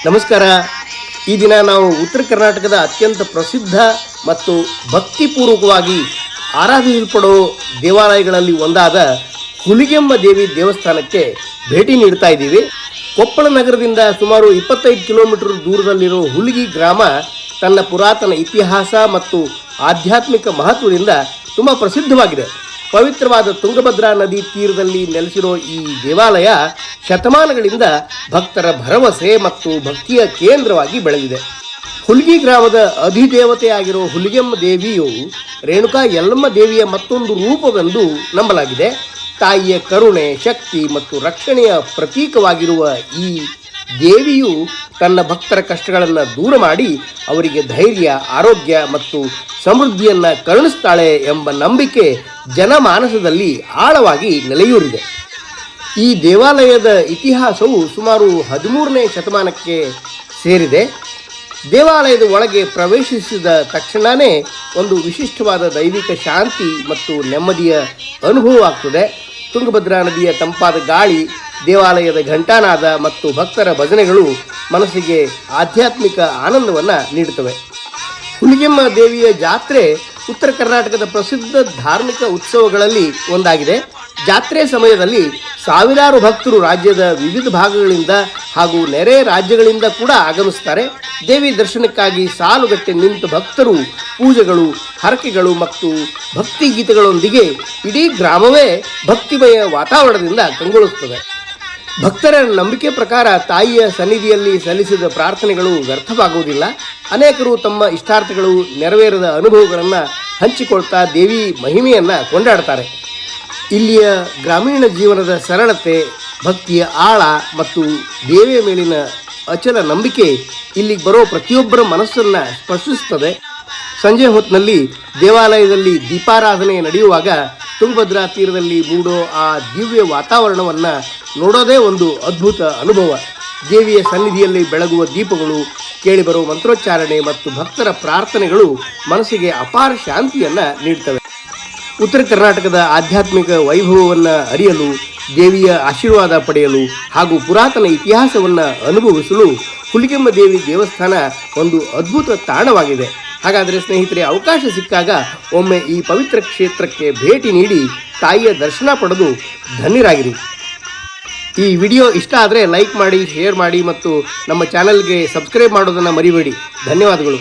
ನಮಸ್ಕಾರ. ಈ ದಿನ ನಾವು ಉತ್ತರ ಕರ್ನಾಟಕದ ಅತ್ಯಂತ ಪ್ರಸಿದ್ಧ ಮತ್ತು ಭಕ್ತಿಪೂರ್ವಕವಾಗಿ ಆರಾಧಿಸಲ್ಪಡೋ ದೇವಾಲಯಗಳಲ್ಲಿ ಒಂದಾದ ಹುಲಿಗೆಮ್ಮ ದೇವಿ ದೇವಸ್ಥಾನಕ್ಕೆ ಭೇಟಿ ನೀಡ್ತಾ ಇದ್ದೀವಿ. ಕೊಪ್ಪಳ ನಗರದಿಂದ ಸುಮಾರು 25 ಕಿಲೋಮೀಟರ್ ದೂರದಲ್ಲಿರೋ ಹುಲಿಗಿ ಗ್ರಾಮ ತನ್ನ ಪುರಾತನ ಇತಿಹಾಸ ಮತ್ತು ಆಧ್ಯಾತ್ಮಿಕ ಮಹತ್ವದಿಂದ ತುಂಬ ಪ್ರಸಿದ್ಧವಾಗಿದೆ. ಪವಿತ್ರವಾದ ತುಂಗಭದ್ರಾ ನದಿ ತೀರದಲ್ಲಿ ನೆಲೆಸಿರೋ ಈ ದೇವಾಲಯ ಶತಮಾನಗಳಿಂದ ಭಕ್ತರ ಭರವಸೆ ಮತ್ತು ಭಕ್ತಿಯ ಕೇಂದ್ರವಾಗಿ ಬೆಳೆದಿದೆ. ಹುಲಿಗಿ ಗ್ರಾಮದ ಅಧಿದೇವತೆಯಾಗಿರೋ ಹುಲಿಗೆಮ್ಮ ದೇವಿಯು ರೇಣುಕಾ ಯಲ್ಲಮ್ಮ ದೇವಿಯ ಮತ್ತೊಂದು ರೂಪವೆಂದು ನಂಬಲಾಗಿದೆ. ತಾಯಿಯ ಕರುಣೆ, ಶಕ್ತಿ ಮತ್ತು ರಕ್ಷಣೆಯ ಪ್ರತೀಕವಾಗಿರುವ ಈ ದೇವಿಯು ತನ್ನ ಭಕ್ತರ ಕಷ್ಟಗಳನ್ನು ದೂರ ಮಾಡಿ ಅವರಿಗೆ ಧೈರ್ಯ, ಆರೋಗ್ಯ ಮತ್ತು ಸಮೃದ್ಧಿಯನ್ನು ಕರುಣಿಸ್ತಾಳೆ ಎಂಬ ನಂಬಿಕೆ ಜನಮಾನಸದಲ್ಲಿ ಆಳವಾಗಿ ನೆಲೆಯೂರಿದೆ. ಈ ದೇವಾಲಯದ ಇತಿಹಾಸವು ಸುಮಾರು 13ನೇ ಶತಮಾನಕ್ಕೆ ಸೇರಿದೆ. ದೇವಾಲಯದ ಒಳಗೆ ಪ್ರವೇಶಿಸಿದ ತಕ್ಷಣವೇ ಒಂದು ವಿಶಿಷ್ಟವಾದ ದೈವಿಕ ಶಾಂತಿ ಮತ್ತು ನೆಮ್ಮದಿಯ ಅನುಭವವಾಗ್ತದೆ. ತುಂಗಭದ್ರಾ ನದಿಯ ತಂಪಾದ ಗಾಳಿ, ದೇವಾಲಯದ ಘಂಟಾನಾದ ಮತ್ತು ಭಕ್ತರ ಭಜನೆಗಳು ಮನಸ್ಸಿಗೆ ಆಧ್ಯಾತ್ಮಿಕ ಆನಂದವನ್ನು ನೀಡುತ್ತವೆ. ಹುಲಿಗೆಮ್ಮ ದೇವಿಯ ಜಾತ್ರೆ ಉತ್ತರ ಕರ್ನಾಟಕದ ಪ್ರಸಿದ್ಧ ಧಾರ್ಮಿಕ ಉತ್ಸವಗಳಲ್ಲಿ ಒಂದಾಗಿದೆ. ಜಾತ್ರೆ ಸಮಯದಲ್ಲಿ ಸಾವಿರಾರು ಭಕ್ತರು ರಾಜ್ಯದ ವಿವಿಧ ಭಾಗಗಳಿಂದ ಹಾಗೂ ನೆರೆ ರಾಜ್ಯಗಳಿಂದ ಕೂಡ ಆಗಮಿಸ್ತಾರೆ. ದೇವಿ ದರ್ಶನಕ್ಕಾಗಿ ಸಾಲುಗಟ್ಟೆ ನಿಂತ ಭಕ್ತರು ಪೂಜೆಗಳು, ಹರಕೆಗಳು ಮತ್ತು ಭಕ್ತಿ ಗೀತೆಗಳೊಂದಿಗೆ ಇಡೀ ಗ್ರಾಮವೇ ಭಕ್ತಿಮಯ ವಾತಾವರಣದಿಂದ ಕಂಗೊಳಿಸುತ್ತದೆ. ಭಕ್ತರ ನಂಬಿಕೆ ಪ್ರಕಾರ ತಾಯಿಯ ಸನ್ನಿಧಿಯಲ್ಲಿ ಸಲ್ಲಿಸಿದ ಪ್ರಾರ್ಥನೆಗಳು ವ್ಯರ್ಥವಾಗುವುದಿಲ್ಲ. ಅನೇಕರು ತಮ್ಮ ಇಷ್ಟಾರ್ಥಗಳು ನೆರವೇರದ ಅನುಭವಗಳನ್ನು ಹಂಚಿಕೊಳ್ತಾ ದೇವಿ ಮಹಿಮೆಯನ್ನು ಕೊಂಡಾಡ್ತಾರೆ. ಇಲ್ಲಿಯ ಗ್ರಾಮೀಣ ಜೀವನದ ಸರಳತೆ, ಭಕ್ತಿಯ ಆಳ ಮತ್ತು ದೇವಿಯ ಮೇಲಿನ ಅಚಲ ನಂಬಿಕೆ ಇಲ್ಲಿಗೆ ಬರೋ ಪ್ರತಿಯೊಬ್ಬರ ಮನಸ್ಸನ್ನು ಸ್ಪರ್ಶಿಸುತ್ತದೆ. ಸಂಜೆ ಹೊತ್ತಿನಲ್ಲಿ ದೇವಾಲಯದಲ್ಲಿ ದೀಪಾರಾಧನೆ ನಡೆಯುವಾಗ ತುಂಗಭದ್ರಾ ತೀರದಲ್ಲಿ ಮೂಡೋ ಆ ದಿವ್ಯ ವಾತಾವರಣವನ್ನು ನೋಡೋದೇ ಒಂದು ಅದ್ಭುತ ಅನುಭವ. ದೇವಿಯ ಸನ್ನಿಧಿಯಲ್ಲಿ ಬೆಳಗುವ ದೀಪಗಳು, ಕೇಳಿಬರೋ ಮಂತ್ರೋಚ್ಚಾರಣೆ ಮತ್ತು ಭಕ್ತರ ಪ್ರಾರ್ಥನೆಗಳು ಮನಸ್ಸಿಗೆ ಅಪಾರ ಶಾಂತಿಯನ್ನು ನೀಡ್ತವೆ. ಉತ್ತರ ಕರ್ನಾಟಕದ ಆಧ್ಯಾತ್ಮಿಕ ವೈಭವವನ್ನು ಅರಿಯಲು, ದೇವಿಯ ಆಶೀರ್ವಾದ ಪಡೆಯಲು ಹಾಗೂ ಪುರಾತನ ಇತಿಹಾಸವನ್ನು ಅನುಭವಿಸಲು ಹುಲಿಗೆಮ್ಮ ದೇವಿ ದೇವಸ್ಥಾನ ಒಂದು ಅದ್ಭುತ ತಾಣವಾಗಿದೆ. ಹಾಗಾದರೆ ಸ್ನೇಹಿತರೆ, ಅವಕಾಶ ಸಿಕ್ಕಾಗ ಒಮ್ಮೆ ಈ ಪವಿತ್ರ ಕ್ಷೇತ್ರಕ್ಕೆ ಭೇಟಿ ನೀಡಿ ತಾಯಿಯ ದರ್ಶನ ಪಡೆದು ಧನ್ಯರಾಗಿರಿ. ಈ ವಿಡಿಯೋ ಇಷ್ಟ ಆದರೆ ಲೈಕ್ ಮಾಡಿ, ಶೇರ್ ಮಾಡಿ ಮತ್ತು ನಮ್ಮ ಚಾನಲ್ಗೆ ಸಬ್ಸ್ಕ್ರೈಬ್ ಮಾಡೋದನ್ನು ಮರಿಬೇಡಿ. ಧನ್ಯವಾದಗಳು.